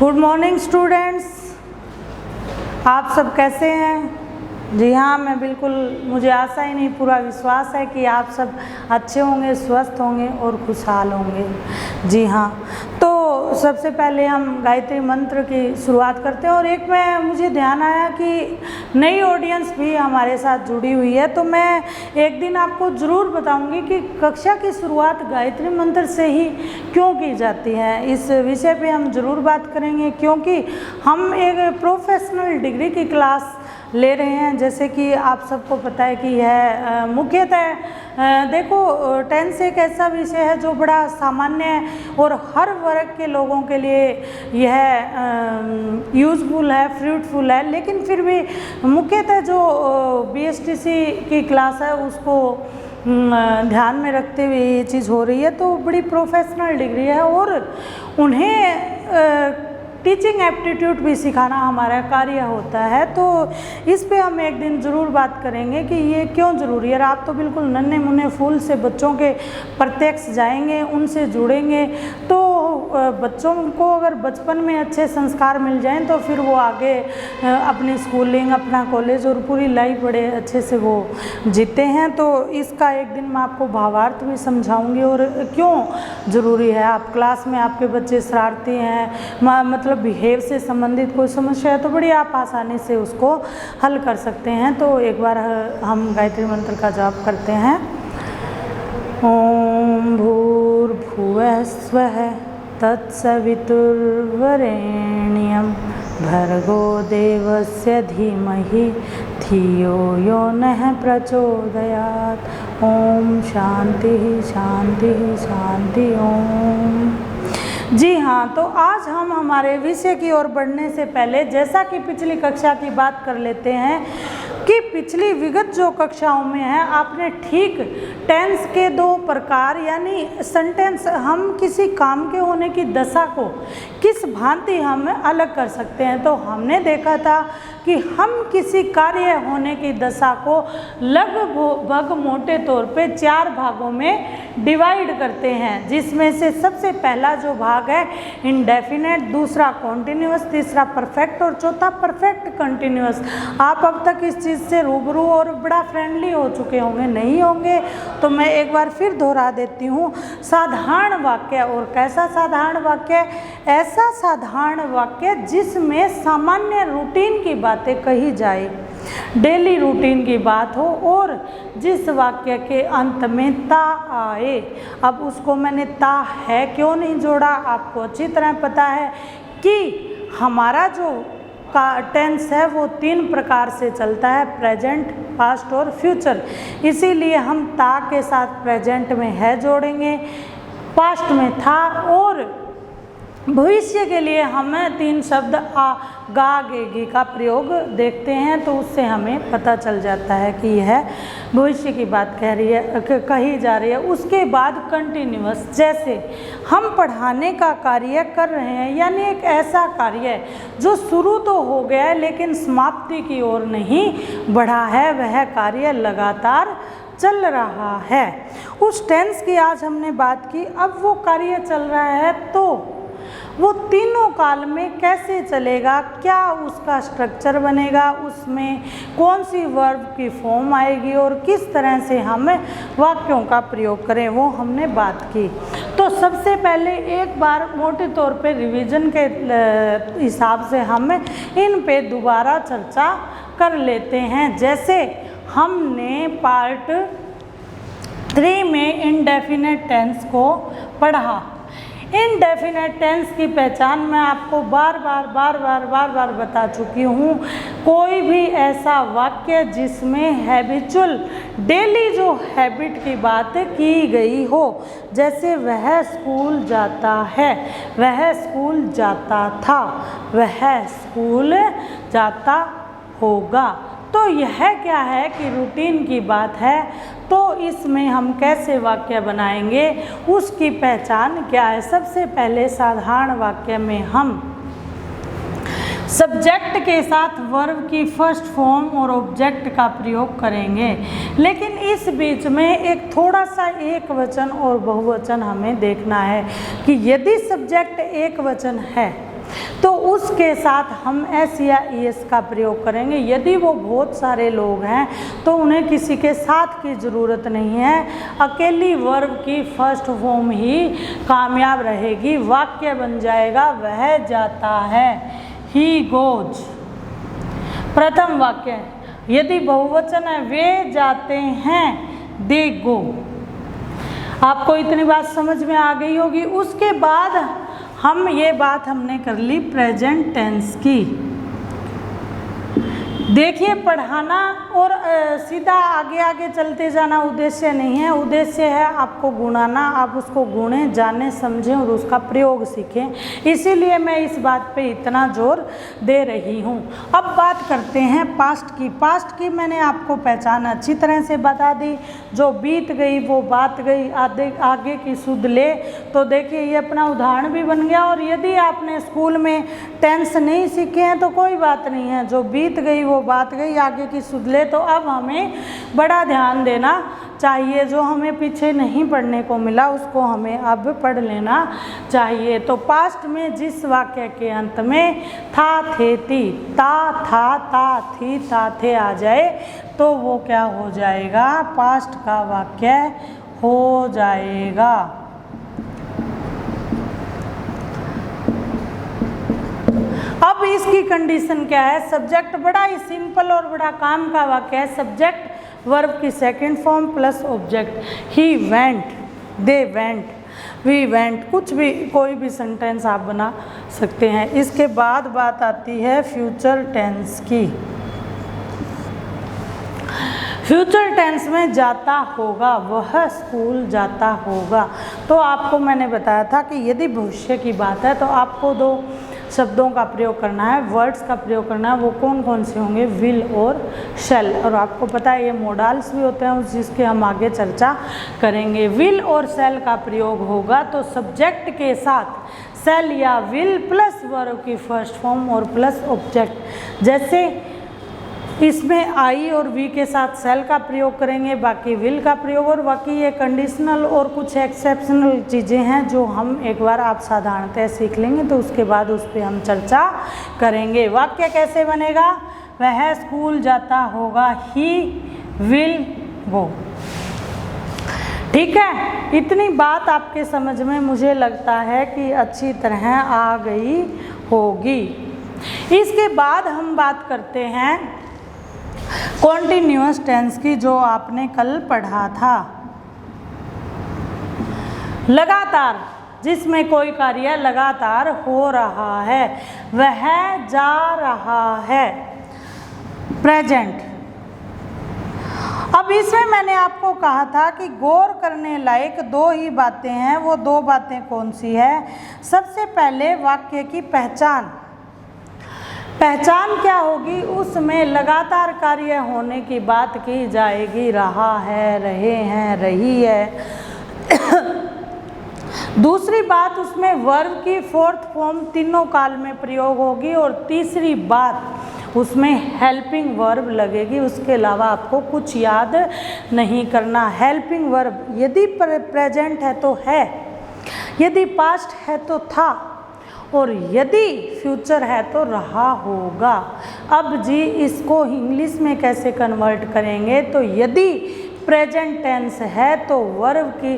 Good morning students, आप सब कैसे हैं? जी हाँ, मैं बिल्कुल, मुझे आशा ही नहीं पूरा विश्वास है कि आप सब अच्छे होंगे, स्वस्थ होंगे और खुशहाल होंगे। जी हाँ, तो सबसे पहले हम गायत्री मंत्र की शुरुआत करते हैं। और एक मुझे ध्यान आया कि नई ऑडियंस भी हमारे साथ जुड़ी हुई है, तो मैं एक दिन आपको ज़रूर बताऊंगी कि कक्षा की शुरुआत गायत्री मंत्र से ही क्यों की जाती है। इस विषय पे हम ज़रूर बात करेंगे, क्योंकि हम एक प्रोफेशनल डिग्री की क्लास ले रहे हैं। जैसे कि आप सबको पता है कि यह मुख्यतः देखो, टेंस एक ऐसा विषय है जो बड़ा सामान्य है और हर वर्ग के लोगों के लिए यह यूज़फुल है, फ्रूटफुल है। लेकिन फिर भी मुख्यतः जो BSTC की क्लास है उसको ध्यान में रखते हुए ये चीज़ हो रही है। तो बड़ी प्रोफेशनल डिग्री है और उन्हें टीचिंग एप्टीट्यूड भी सिखाना हमारा कार्य होता है। तो इस पे हम एक दिन ज़रूर बात करेंगे कि ये क्यों ज़रूरी है। और आप तो बिल्कुल नन्हे मुन्ने फूल से बच्चों के प्रत्यक्ष जाएंगे, उनसे जुड़ेंगे, तो बच्चों को अगर बचपन में अच्छे संस्कार मिल जाएं तो फिर वो आगे अपनी स्कूलिंग, अपना कॉलेज और पूरी लाइफ बड़े अच्छे से वो जीते हैं। तो इसका एक दिन मैं आपको भावार्थ भी समझाऊंगी और क्यों ज़रूरी है। आप क्लास में आपके बच्चे शरारती हैं, मतलब बिहेव से संबंधित कोई समस्या है, तो बड़ी आप आसानी से उसको हल कर सकते हैं। तो एक बार हम गायत्री मंत्र का जाप करते हैं। ओम भूर्भुवः स्वः तत्सवितुर्वरेण्यं भर्गो देवस्य धीमहि धियो यो नः प्रचोदयात्। ओम शांति शांति शांति ओम। जी हाँ, तो आज हम हमारे विषय की ओर बढ़ने से पहले, जैसा कि पिछली कक्षा की बात कर लेते हैं कि पिछली विगत जो कक्षाओं में है, आपने ठीक टेंस के दो प्रकार, यानी सेंटेंस, हम किसी काम के होने की दशा को किस भांति हम अलग कर सकते हैं। तो हमने देखा था कि हम किसी कार्य होने की दशा को लगभग मोटे तौर पे 4 भागों में डिवाइड करते हैं, जिसमें से सबसे पहला जो भाग है इंडेफिनेट, दूसरा कॉन्टिन्यूअस, तीसरा परफेक्ट और चौथा परफेक्ट कंटिन्यूअस। आप अब तक इस चीज़ से रूबरू और बड़ा फ्रेंडली हो चुके होंगे, नहीं होंगे तो मैं एक बार फिर दोहरा देती हूँ। साधारण वाक्य, और कैसा साधारण वाक्य? ऐसा साधारण वाक्य जिसमें सामान्य रूटीन की बातें कही जाए, डेली रूटीन की बात हो, और जिस वाक्य के अंत में ता आए। अब उसको मैंने ता है क्यों नहीं जोड़ा, आपको अच्छी तरह पता है कि हमारा जो का टेंस है वो 3 प्रकार से चलता है, प्रेजेंट, पास्ट और फ्यूचर। इसीलिए हम ता के साथ प्रेजेंट में है जोड़ेंगे, पास्ट में था, और भविष्य के लिए हमें 3 शब्द आ, गा, गे, गी का प्रयोग देखते हैं, तो उससे हमें पता चल जाता है कि यह भविष्य की बात कही जा रही है। उसके बाद कंटिन्यूअस, जैसे हम पढ़ाने का कार्य कर रहे हैं, यानी एक ऐसा कार्य जो शुरू तो हो गया है लेकिन समाप्ति की ओर नहीं बढ़ा है, वह कार्य लगातार चल रहा है। उस टेंस की आज हमने बात की। अब वो कार्य चल रहा है तो वो तीनों काल में कैसे चलेगा, क्या उसका स्ट्रक्चर बनेगा, उसमें कौन सी वर्ब की फॉर्म आएगी और किस तरह से हम वाक्यों का प्रयोग करें, वो हमने बात की। तो सबसे पहले एक बार मोटे तौर पे रिवीजन के हिसाब से हम इन पे दोबारा चर्चा कर लेते हैं। जैसे हमने पार्ट 3 में इनडेफिनेट टेंस को पढ़ा। इनडेफिनेट टेंस की पहचान मैं आपको बार बार बता चुकी हूँ। कोई भी ऐसा वाक्य जिसमें हैबिचुअल, डेली जो हैबिट की बात की गई हो, जैसे वह स्कूल जाता है, वह स्कूल जाता था, वह स्कूल जाता होगा। तो यह क्या है कि रूटीन की बात है। तो इसमें हम कैसे वाक्य बनाएंगे, उसकी पहचान क्या है? सबसे पहले साधारण वाक्य में हम सब्जेक्ट के साथ वर्ब की फर्स्ट फॉर्म और ऑब्जेक्ट का प्रयोग करेंगे। लेकिन इस बीच में एक थोड़ा सा एक वचन और बहुवचन हमें देखना है कि यदि सब्जेक्ट एक वचन है तो उसके साथ हम एस या ईएस का प्रयोग करेंगे। यदि वो बहुत सारे लोग हैं तो उन्हें किसी के साथ की ज़रूरत नहीं है, अकेली वर्ब की फर्स्ट फॉर्म ही कामयाब रहेगी। वाक्य बन जाएगा वह जाता है, ही गोज। प्रथम वाक्य, यदि बहुवचन है वे जाते हैं, दे गो। आपको इतनी बात समझ में आ गई होगी। उसके बाद हम ये बात हमने कर ली प्रेजेंट टेंस की। देखिए, पढ़ाना और सीधा आगे आगे चलते जाना उद्देश्य नहीं है। उद्देश्य है आपको गुणाना, आप उसको गुणें, जाने, समझें और उसका प्रयोग सीखें। इसीलिए मैं इस बात पे इतना जोर दे रही हूँ। अब बात करते हैं पास्ट की। पास्ट की मैंने आपको पहचान अच्छी तरह से बता दी। जो बीत गई वो बात गई, आगे की सुध ले। तो देखिए, ये अपना उदाहरण भी बन गया। और यदि आपने स्कूल में टेंस नहीं सीखे हैं तो कोई बात नहीं है, जो बीत गई वो बात गई, आगे की सुध ले। तो अब हमें बड़ा ध्यान देना चाहिए। जो हमें पीछे नहीं पढ़ने को मिला उसको हमें अब पढ़ लेना चाहिए। तो पास्ट में जिस वाक्य के अंत में था, थे, ती, ता, था, ता, थी, ता, थे आ जाए तो वो क्या हो जाएगा? पास्ट का वाक्य हो जाएगा। अब इसकी कंडीशन क्या है? सब्जेक्ट बड़ा ही सिंपल और बड़ा काम का वाक्य है। सब्जेक्ट वर्ब की second form plus object. He went, they went, we went, कुछ भी कोई भी सेंटेंस आप बना सकते हैं। इसके बाद बात आती है फ्यूचर टेंस की। फ्यूचर टेंस में जाता होगा, वह स्कूल जाता होगा। तो आपको मैंने बताया था कि यदि भविष्य की बात है तो आपको दो शब्दों का प्रयोग करना है, वर्ड्स का प्रयोग करना है। वो कौन कौन से होंगे? विल और शैल। और आपको पता है ये मोडाल्स भी होते हैं, जिसके हम आगे चर्चा करेंगे। विल और शैल का प्रयोग होगा तो सब्जेक्ट के साथ शैल या विल प्लस वर्ब की फर्स्ट फॉर्म और प्लस ऑब्जेक्ट। जैसे इसमें आई और वी के साथ शैल का प्रयोग करेंगे, बाकी विल का प्रयोग। और बाकी ये कंडीशनल और कुछ एक्सेप्शनल चीज़ें हैं जो हम एक बार आप साधारणतः सीख लेंगे तो उसके बाद उस पर हम चर्चा करेंगे। वाक्य कैसे बनेगा? वह स्कूल जाता होगा, ही विल गो। ठीक है, इतनी बात आपके समझ में मुझे लगता है कि अच्छी तरह आ गई होगी। इसके बाद हम बात करते हैं कॉन्टिन्यूअस टेंस की, जो आपने कल पढ़ा था। लगातार, जिसमें कोई कार्य लगातार हो रहा है, वह जा रहा है, प्रेजेंट। अब इसमें मैंने आपको कहा था कि गौर करने लायक दो ही बातें हैं। वो दो बातें कौन सी है? सबसे पहले वाक्य की पहचान। पहचान क्या होगी? उसमें लगातार कार्य होने की बात की जाएगी। रहा है, रहे हैं, रही है। दूसरी बात, उसमें वर्ब की फोर्थ फॉर्म तीनों काल में प्रयोग होगी। और तीसरी बात, उसमें हेल्पिंग वर्ब लगेगी। उसके अलावा आपको कुछ याद नहीं करना। हेल्पिंग वर्ब यदि प्रेजेंट है तो है, यदि पास्ट है तो था, और यदि फ्यूचर है तो रहा होगा। अब जी इसको इंग्लिश में कैसे कन्वर्ट करेंगे? तो यदि प्रेजेंट टेंस है तो वर्ब की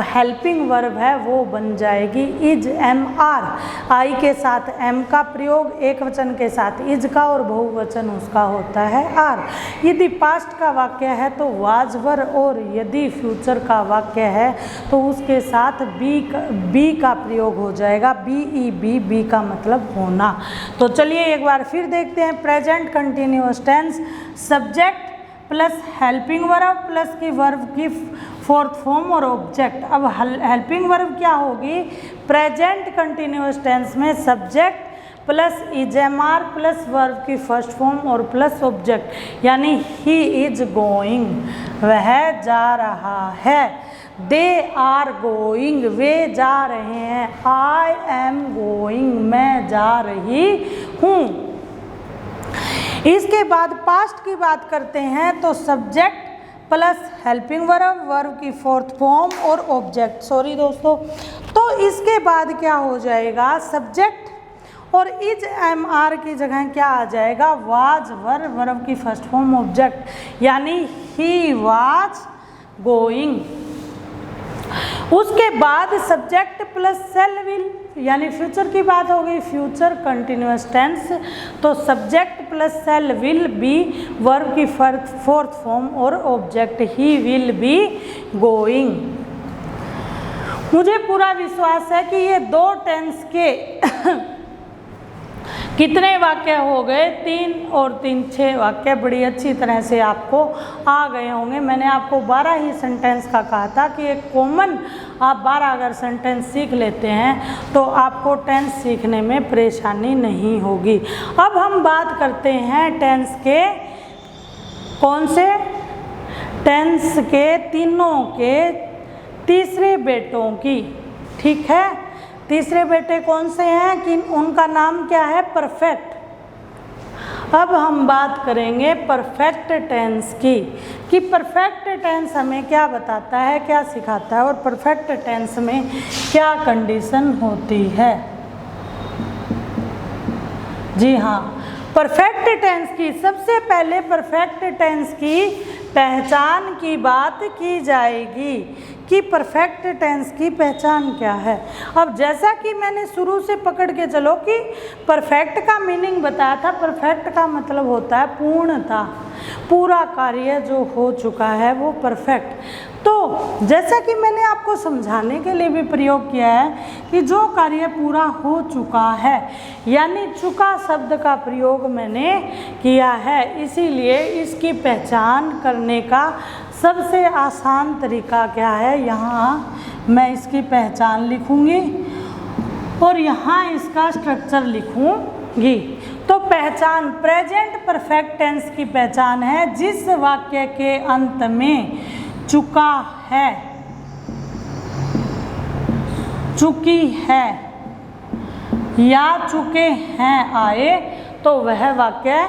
हेल्पिंग वर्ब है वो बन जाएगी इज, एम आर। आई के साथ एम का प्रयोग, एक वचन के साथ इज का, और बहुवचन उसका होता है आर। यदि पास्ट का वाक्य है तो वाज वर, और यदि फ्यूचर का वाक्य है तो उसके साथ बी का प्रयोग हो जाएगा। बी का मतलब होना। तो चलिए एक बार फिर देखते हैं। Present continuous tense, subject plus helping verb plus की वर्ब की फोर्थ फॉर्म और ऑब्जेक्ट। अब हेल्पिंग वर्ब क्या होगी? प्रेजेंट कंटिन्यूअस टेंस में subject plus is, am are plus verb की फर्स्ट फॉर्म और प्लस ऑब्जेक्ट, यानी ही इज गोइंग, वह जा रहा है। दे आर गोइंग, वे जा रहे हैं। आई एम गोइंग, मैं जा रही हूँ। इसके बाद पास्ट की बात करते हैं तो subject plus helping verb, verb की फोर्थ फॉर्म और ऑब्जेक्ट। सॉरी दोस्तों, तो इसके बाद क्या हो जाएगा? सब्जेक्ट और इज एम आर की जगह क्या आ जाएगा, वाज वर वर्ब की फर्स्ट फॉर्म ऑब्जेक्ट, यानी ही वाज गोइंग। उसके बाद सब्जेक्ट प्लस सेल विल, यानी फ्यूचर की बात हो गई, फ्यूचर कंटिन्यूअस टेंस, तो subject plus shall will be verb की फोर्थ फॉर्म और object he will be going. मुझे पूरा विश्वास है कि ये दो टेंस के कितने वाक्य हो गए, 3 और 3 6 वाक्य बड़ी अच्छी तरह से आपको आ गए होंगे। मैंने आपको 12 ही सेंटेंस का कहा था कि एक कॉमन आप 12 अगर सेंटेंस सीख लेते हैं तो आपको टेंस सीखने में परेशानी नहीं होगी। अब हम बात करते हैं टेंस के, कौन से टेंस के, तीनों के तीसरे बेटों की, ठीक है। तीसरे बेटे कौन से हैं कि उनका नाम क्या है, परफेक्ट। अब हम बात करेंगे परफेक्ट टेंस की, कि परफेक्ट टेंस हमें क्या बताता है, क्या सिखाता है, और परफेक्ट टेंस में क्या कंडीशन होती है। जी हाँ, परफेक्ट टेंस की सबसे पहले परफेक्ट टेंस की पहचान की बात की जाएगी कि परफेक्ट टेंस की पहचान क्या है। अब जैसा कि मैंने शुरू से पकड़ के चलो कि परफेक्ट का मीनिंग बताया था, परफेक्ट का मतलब होता है पूर्णता, पूरा कार्य जो हो चुका है वो परफेक्ट। तो जैसा कि मैंने आपको समझाने के लिए भी प्रयोग किया है कि जो कार्य पूरा हो चुका है, यानी चुका शब्द का प्रयोग मैंने किया है, इसीलिए इसकी पहचान करने का सबसे आसान तरीका क्या है, यहाँ मैं इसकी पहचान लिखूँगी और यहाँ इसका स्ट्रक्चर लिखूँगी। तो पहचान, प्रेजेंट परफेक्ट टेंस की पहचान है जिस वाक्य के अंत में चुका है, चुकी है या चुके हैं आए तो वह वाक्य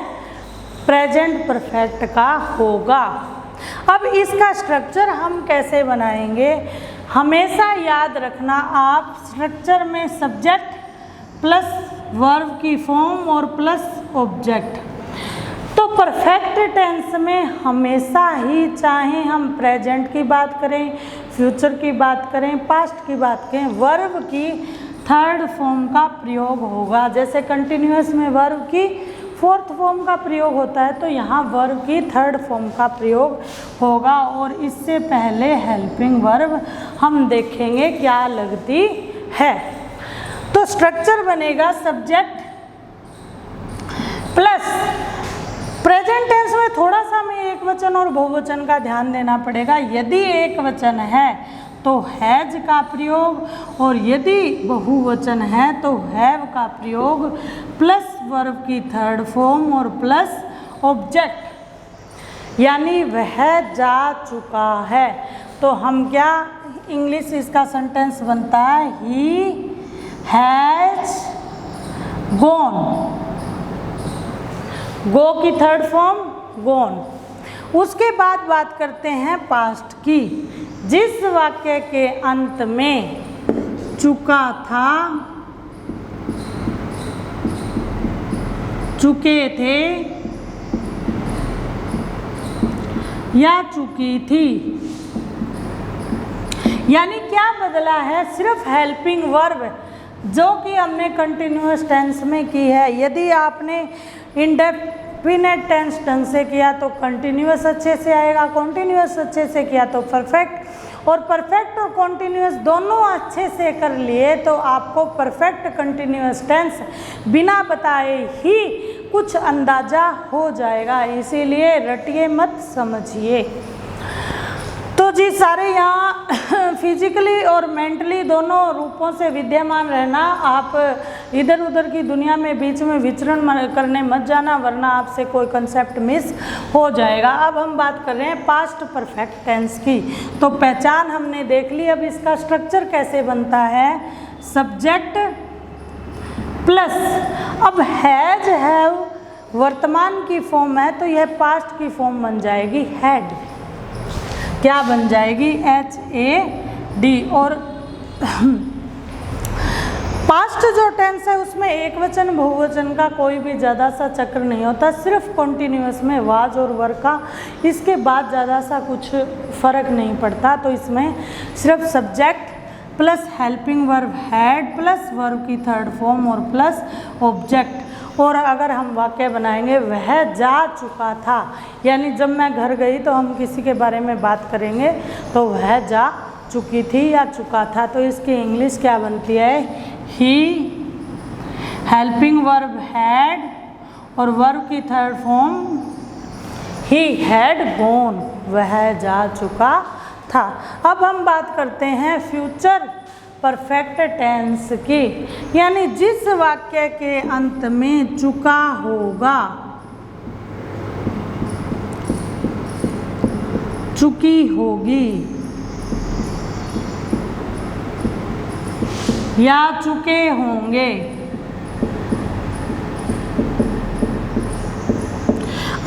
प्रेजेंट परफेक्ट का होगा। अब इसका स्ट्रक्चर हम कैसे बनाएंगे, हमेशा याद रखना आप, स्ट्रक्चर में सब्जेक्ट प्लस वर्ब की फॉर्म और प्लस ऑब्जेक्ट। तो परफेक्ट टेंस में हमेशा ही, चाहे हम प्रेजेंट की बात करें, फ्यूचर की बात करें, पास्ट की बात करें, वर्ब की थर्ड फॉर्म का प्रयोग होगा। जैसे कंटिन्यूअस में वर्ब की फोर्थ फॉर्म का प्रयोग होता है, तो यहाँ वर्ब की थर्ड फॉर्म का प्रयोग होगा। और इससे पहले हेल्पिंग वर्ब हम देखेंगे क्या लगती है। तो स्ट्रक्चर बनेगा सब्जेक्ट प्लस, प्रेजेंट टेंस में थोड़ा सा हमें एक वचन और बहुवचन का ध्यान देना पड़ेगा। यदि एक वचन है तो हैज का प्रयोग, और यदि बहुवचन है तो हैव का प्रयोग, प्लस वर्ब की थर्ड फॉर्म और प्लस ऑब्जेक्ट, यानी वह जा चुका है। तो हम क्या, इंग्लिश इसका सेंटेंस बनता है, ही हैज गॉन, गो की थर्ड फॉर्म गॉन। उसके बाद बात करते हैं पास्ट की, जिस वाक्य के अंत में चुका था, चुके थे या चुकी थी, यानी क्या बदला है, सिर्फ हेल्पिंग वर्ब जो कि हमने कंटिन्यूअस टेंस में की है। यदि आपने इंडेफिनिट टेंस ढंग से किया तो कंटिन्यूअस अच्छे से आएगा, कॉन्टिन्यूअस अच्छे से किया तो परफेक्ट, और परफेक्ट और कॉन्टिन्यूअस दोनों अच्छे से कर लिए तो आपको परफेक्ट कंटिन्यूअस टेंस बिना बताए ही कुछ अंदाजा हो जाएगा। इसीलिए रटिए मत, समझिए। तो जी सारे यहाँ फिजिकली और मेंटली दोनों रूपों से विद्यमान रहना, आप इधर उधर की दुनिया में बीच में विचरण करने मत जाना, वरना आपसे कोई कंसेप्ट मिस हो जाएगा। अब हम बात कर रहे हैं पास्ट परफेक्ट टेंस की। तो पहचान हमने देख ली, अब इसका स्ट्रक्चर कैसे बनता है, सब्जेक्ट प्लस, अब हैज हैव वर्तमान की फॉर्म है तो यह पास्ट की फॉर्म बन जाएगी हैड, क्या बन जाएगी, HAD, और पास्ट जो टेंस है उसमें एक वचन बहुवचन का कोई भी ज़्यादा सा चक्र नहीं होता, सिर्फ कॉन्टिन्यूअस में वाज और वर का, इसके बाद ज़्यादा सा कुछ फ़र्क नहीं पड़ता। तो इसमें सिर्फ subject plus helping verb had plus verb की थर्ड फॉर्म और प्लस ऑब्जेक्ट। और अगर हम वाक्य बनाएंगे वह जा चुका था, यानी जब मैं घर गई तो हम किसी के बारे में बात करेंगे तो वह जा चुकी थी या चुका था। तो इसकी इंग्लिश क्या बनती है? ही, हेल्पिंग वर्ब हैड और वर्ब की third form he had gone, वह जा चुका था। अब हम बात करते हैं फ्यूचर परफेक्ट टेंस की, यानी जिस वाक्य के अंत में चुका होगा, चुकी होगी या चुके होंगे,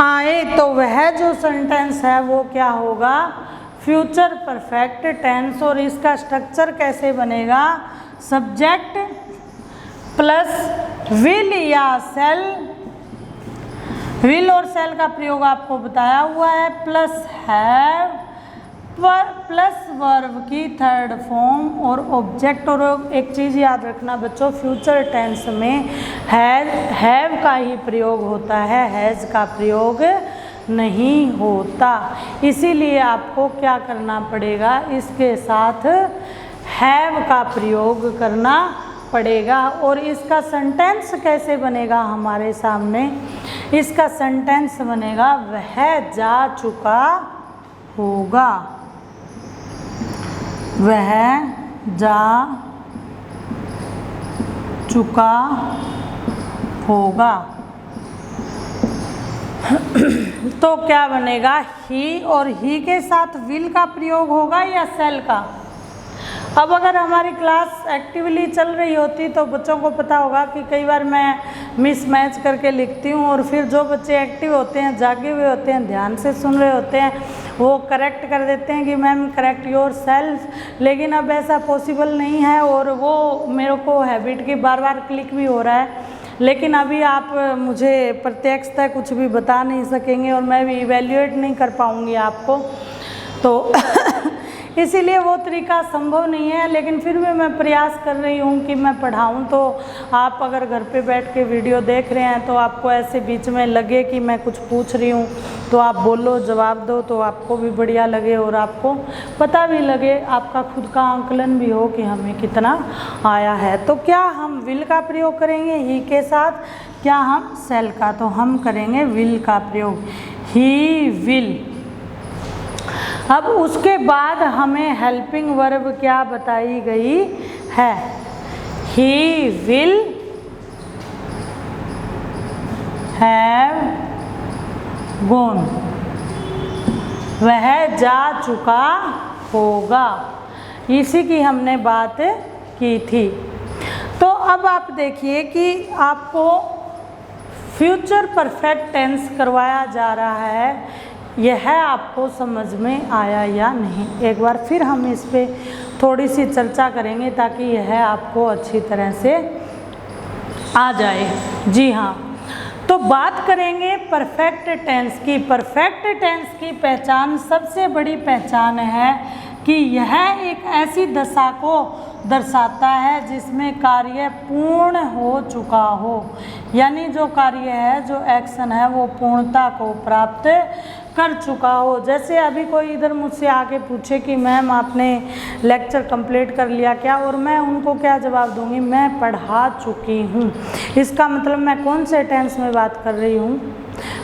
आए तो वह जो सेंटेंस है वो क्या होगा? Future perfect tense. और इसका स्ट्रक्चर कैसे बनेगा? सब्जेक्ट प्लस विल या सेल, विल और सेल का प्रयोग आपको बताया हुआ है, प्लस हैव प्लस वर्ब की थर्ड फॉर्म और ऑब्जेक्ट। और एक चीज़ याद रखना बच्चों, फ्यूचर टेंस में हैव का ही प्रयोग होता है, हैज़ का प्रयोग नहीं होता। इसीलिए आपको क्या करना पड़ेगा? इसके साथ हैव का प्रयोग करना पड़ेगा। और इसका सेंटेंस कैसे बनेगा हमारे सामने? इसका सेंटेंस बनेगा वह जा चुका होगा, वह जा चुका होगा। तो क्या बनेगा? ही, और ही के साथ विल का प्रयोग होगा या सेल का? अब अगर हमारी क्लास एक्टिवली चल रही होती तो बच्चों को पता होगा कि कई बार मैं मिसमैच करके लिखती हूँ, और फिर जो बच्चे एक्टिव होते हैं, जागे हुए होते हैं, ध्यान से सुन रहे होते हैं, वो करेक्ट कर देते हैं कि मैम करेक्ट योर सेल्फ। लेकिन अब ऐसा पॉसिबल नहीं है, और वो मेरे को हैबिट की बार बार क्लिक भी हो रहा है। लेकिन अभी आप मुझे प्रत्यक्षतः कुछ भी बता नहीं सकेंगे और मैं भी इवैल्यूएट नहीं कर पाऊँगी आपको, तो इसीलिए वो तरीका संभव नहीं है। लेकिन फिर भी मैं प्रयास कर रही हूँ कि मैं पढ़ाऊँ। तो आप अगर घर पे बैठ के वीडियो देख रहे हैं तो आपको ऐसे बीच में लगे कि मैं कुछ पूछ रही हूँ तो आप बोलो, जवाब दो, तो आपको भी बढ़िया लगे और आपको पता भी लगे, आपका खुद का आंकलन भी हो कि हमें कितना आया है। तो क्या हम विल का प्रयोग करेंगे ही के साथ, क्या हम सेल का? तो हम करेंगे विल का प्रयोग, ही विल। अब उसके बाद हमें हेल्पिंग वर्ब क्या बताई गई है? ही विल हैव गॉन, वह जा चुका होगा। इसी की हमने बात की थी। तो अब आप देखिए कि आपको फ्यूचर परफेक्ट टेंस करवाया जा रहा है, यह आपको समझ में आया या नहीं? एक बार फिर हम इस पे थोड़ी सी चर्चा करेंगे ताकि यह आपको अच्छी तरह से आ जाए। जी हाँ, तो बात करेंगे परफेक्ट टेंस की। परफेक्ट टेंस की पहचान, सबसे बड़ी पहचान है कि यह एक ऐसी दशा को दर्शाता है जिसमें कार्य पूर्ण हो चुका हो, यानी जो कार्य है, जो एक्शन है, वो पूर्णता को प्राप्त कर चुका हो। जैसे अभी कोई इधर मुझसे आके पूछे कि मैम आपने लेक्चर कंप्लीट कर लिया क्या, और मैं उनको क्या जवाब दूंगी? मैं पढ़ा चुकी हूँ। इसका मतलब मैं कौन से टेंस में बात कर रही हूँ?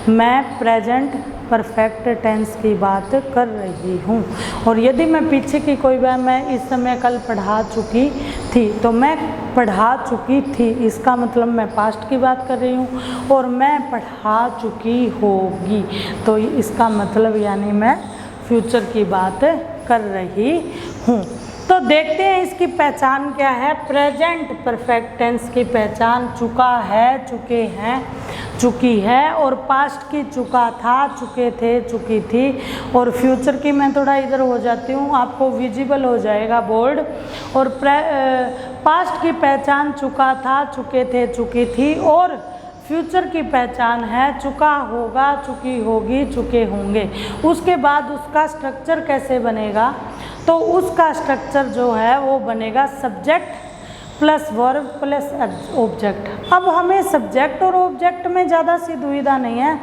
मैं प्रेजेंट परफेक्ट टेंस की बात कर रही हूँ। और यदि मैं पीछे की कोई बात, मैं इस समय कल पढ़ा चुकी थी, तो मैं पढ़ा चुकी थी, इसका मतलब मैं पास्ट की बात कर रही हूँ। और मैं पढ़ा चुकी होगी, तो इसका मतलब यानी मैं फ्यूचर की बात कर रही हूँ। तो देखते हैं इसकी पहचान क्या है। प्रेजेंट परफेक्ट टेंस की पहचान चुका है, चुके हैं, चुकी है, और पास्ट की चुका था, चुके थे, चुकी थी। और फ्यूचर की मैं थोड़ा इधर हो जाती हूँ, आपको विजिबल हो जाएगा बोर्ड। और पास्ट की पहचान चुका था, चुके थे, चुकी थी, और फ्यूचर की पहचान है चुका होगा, चुकी होगी, चुके होंगे। उसके बाद उसका स्ट्रक्चर कैसे बनेगा, तो उसका स्ट्रक्चर जो है वो बनेगा subject plus verb plus object. अब हमें सब्जेक्ट और ऑब्जेक्ट में ज़्यादा सी दुविधा नहीं है,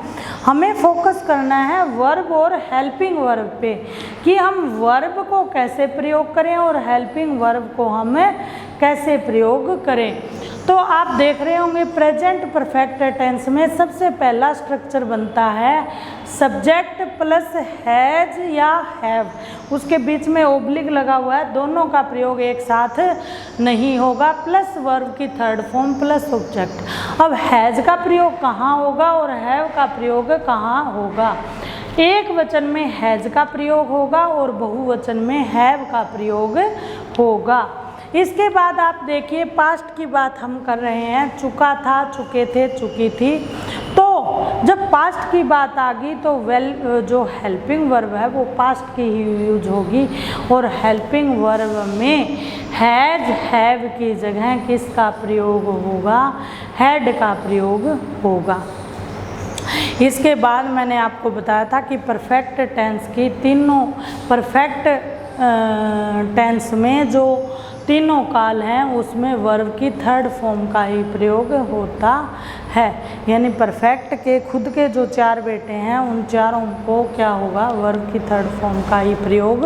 हमें फोकस करना है वर्ब और हेल्पिंग वर्ब पे कि हम वर्ब को कैसे प्रयोग करें और हेल्पिंग वर्ब को हम कैसे प्रयोग करें। तो आप देख रहे होंगे प्रेजेंट परफेक्ट टेंस में सबसे पहला स्ट्रक्चर बनता है सब्जेक्ट प्लस हैज या हैव, उसके बीच में ओब्लिक लगा हुआ है, दोनों का प्रयोग एक साथ नहीं होगा, प्लस वर्ब की थर्ड फॉर्म प्लस ऑब्जेक्ट। अब हैज का प्रयोग कहाँ होगा और हैव का प्रयोग कहाँ होगा, एक वचन में हैज का प्रयोग होगा और बहुवचन में हैव का प्रयोग होगा। इसके बाद आप देखिए पास्ट की बात हम कर रहे हैं, चुका था, चुके थे, चुकी थी। तो जब पास्ट की बात आ गई तो जो हेल्पिंग वर्ब है वो पास्ट की ही यूज होगी, और हेल्पिंग वर्ब में हैज हैव की जगह किसका प्रयोग होगा, हैड का प्रयोग होगा। इसके बाद मैंने आपको बताया था कि परफेक्ट टेंस की तीनों परफेक्ट टेंस में जो तीनों काल हैं उसमें वर्ब की थर्ड फॉर्म का ही प्रयोग होता है, यानी परफेक्ट के खुद के जो चार बेटे हैं उन चारों को क्या होगा, वर्ब की थर्ड फॉर्म का ही प्रयोग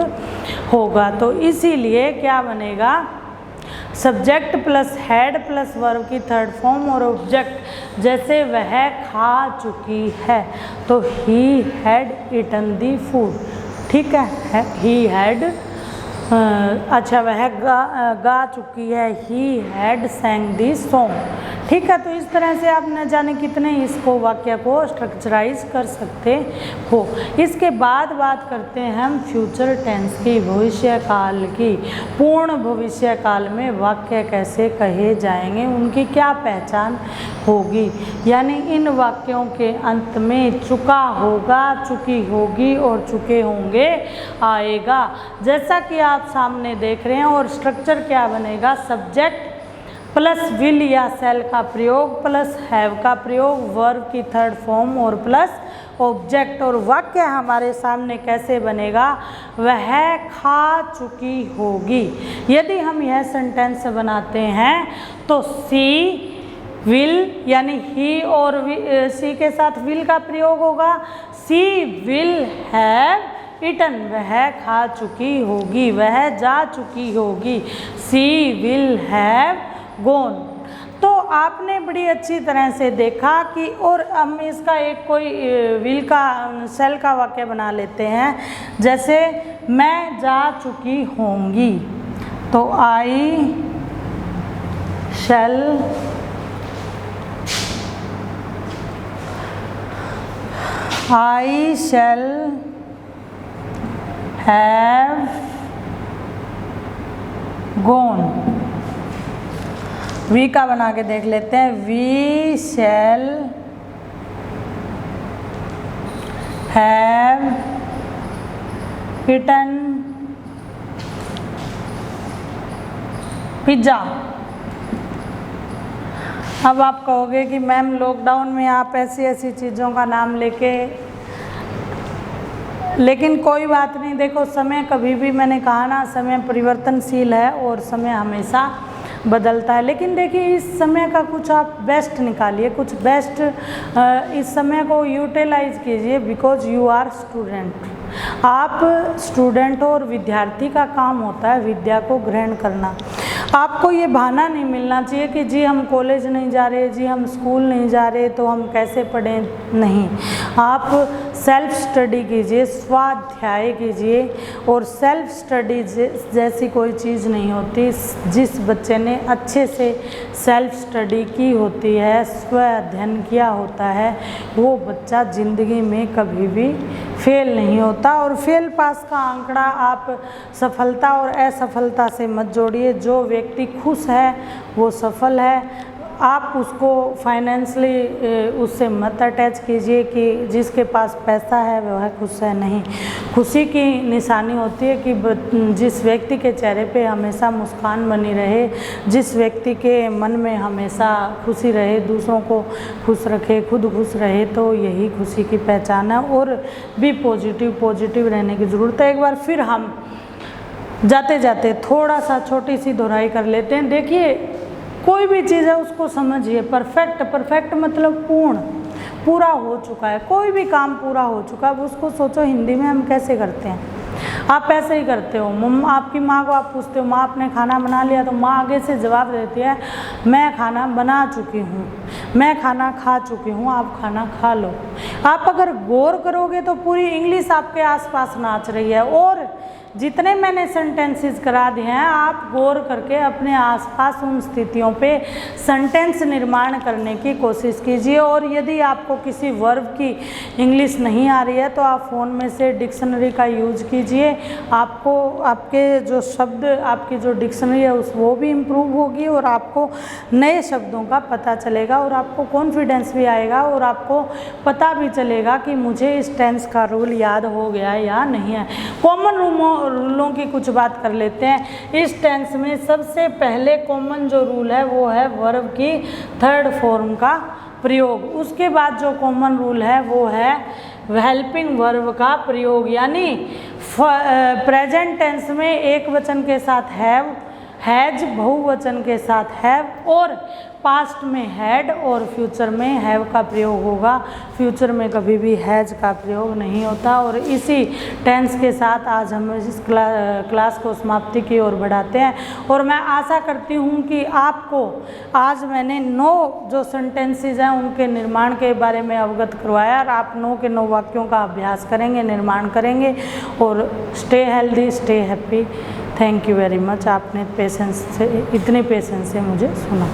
होगा। तो इसीलिए क्या बनेगा, subject plus had plus verb की थर्ड फॉर्म और ऑब्जेक्ट, जैसे वह खा चुकी है तो he had eaten the food, ठीक है, ही हैड, अच्छा वह गा चुकी है, ही हैड सैंग दी सॉन्ग, ठीक है। तो इस तरह से आप न जाने कितने इसको वाक्य को स्ट्रक्चराइज कर सकते हो। इसके बाद बात करते हैं हम फ्यूचर टेंस की, भविष्य काल की। पूर्ण भविष्य काल में वाक्य कैसे कहे जाएंगे, उनकी क्या पहचान होगी, यानी इन वाक्यों के अंत में चुका होगा, चुकी होगी और चुके होंगे आएगा, जैसा कि आप सामने देख रहे हैं। और स्ट्रक्चर क्या बनेगा, सब्जेक्ट प्लस विल या सेल का प्रयोग प्लस हैव का प्रयोग, वर्ब की थर्ड फॉर्म और प्लस ऑब्जेक्ट। और वाक्य हमारे सामने कैसे बनेगा, वह खा चुकी होगी। यदि हम यह सेंटेंस बनाते हैं तो सी विल, यानी ही और सी के साथ विल का प्रयोग होगा, सी विल हैव ईटन, वह खा चुकी होगी, वह जा चुकी होगी, सी विल हैव गॉन। तो आपने बड़ी अच्छी तरह से देखा कि, और हम इसका एक कोई विल का सेल का वाक्य बना लेते हैं, जैसे मैं जा चुकी होंगी, तो I shall have gone. We का बना के देख लेते हैं, we shall have eaten pizza. अब आप कहोगे कि मैम लॉकडाउन में आप ऐसी ऐसी चीज़ों का नाम लेके, लेकिन कोई बात नहीं, देखो समय कभी भी, मैंने कहा ना, समय परिवर्तनशील है और समय हमेशा बदलता है। लेकिन देखिए इस समय का कुछ आप बेस्ट निकालिए, कुछ बेस्ट इस समय को यूटिलाइज कीजिए, बिकॉज यू आर स्टूडेंट। आप स्टूडेंट और विद्यार्थी का काम होता है विद्या को ग्रहण करना। आपको ये बहाना नहीं मिलना चाहिए कि जी हम कॉलेज नहीं जा रहे, जी हम स्कूल नहीं जा रहे तो हम कैसे पढ़ें, नहीं। आप सेल्फ स्टडी कीजिए, स्वाध्याय कीजिए, और सेल्फ स्टडी जैसी कोई चीज़ नहीं होती। जिस बच्चे ने अच्छे से सेल्फ स्टडी की होती है, स्व अध्ययन किया होता है, वो बच्चा ज़िंदगी में कभी भी फेल नहीं होता। और फेल पास का आंकड़ा आप सफलता और असफलता से मत जोड़िए। जो व्यक्ति खुश है वो सफल है, आप उसको फाइनेंशली उससे मत अटैच कीजिए कि जिसके पास पैसा है वह खुश है। नहीं, खुशी की निशानी होती है कि जिस व्यक्ति के चेहरे पे हमेशा मुस्कान बनी रहे, जिस व्यक्ति के मन में हमेशा खुशी रहे, दूसरों को खुश रखे, खुद खुश रहे, तो यही खुशी की पहचान है। और भी पॉजिटिव रहने की ज़रूरत है। एक बार फिर हम जाते जाते थोड़ा सा छोटी सी दोहराई कर लेते हैं। देखिए, कोई भी चीज़ है उसको समझिए परफेक्ट मतलब पूरा हो चुका है। कोई भी काम पूरा हो चुका है, अब उसको सोचो हिंदी में हम कैसे करते हैं। आप ऐसे ही करते हो। आपकी माँ को आप पूछते हो, माँ आपने खाना बना लिया, तो माँ आगे से जवाब देती है, मैं खाना बना चुकी हूँ, मैं खाना खा चुकी हूँ, आप खाना खा लो। आप अगर गौर करोगे तो पूरी इंग्लिश आपके आसपास नाच रही है। और जितने मैंने सेंटेंसेस करा दिए हैं, आप गौर करके अपने आसपास उन स्थितियों पे सेंटेंस निर्माण करने की कोशिश कीजिए। और यदि आपको किसी वर्ब की इंग्लिश नहीं आ रही है तो आप फ़ोन में से डिक्शनरी का यूज कीजिए। आपको आपके जो शब्द, आपकी जो डिक्शनरी है वो भी इम्प्रूव होगी और आपको नए शब्दों का पता चलेगा और आपको कॉन्फिडेंस भी आएगा और आपको पता भी चलेगा कि मुझे इस टेंस का रूल याद हो गया या नहीं है। कॉमन रूलों की कुछ बात कर लेते हैं। इस टेंस में सबसे पहले कॉमन जो रूल है वो है वर्ब की थर्ड फॉर्म का प्रयोग। उसके बाद जो कॉमन रूल है वो है हेल्पिंग वर्ब का प्रयोग, यानी प्रेजेंट टेंस में एक वचन के साथ हैव, हैज बहुवचन के साथ हैव, और पास्ट में हैड और फ्यूचर में हैव का प्रयोग होगा। फ्यूचर में कभी भी हैज का प्रयोग नहीं होता। और इसी टेंस के साथ आज हम इस क्लास को समाप्ति की ओर बढ़ाते हैं। और मैं आशा करती हूँ कि आपको आज मैंने 9 जो सेंटेंसेस हैं उनके निर्माण के बारे में अवगत करवाया और आप 9 के 9 वाक्यों का अभ्यास करेंगे, निर्माण करेंगे। और stay healthy, stay happy. Thank you very much, आपने इतने पेशेंस से मुझे सुना।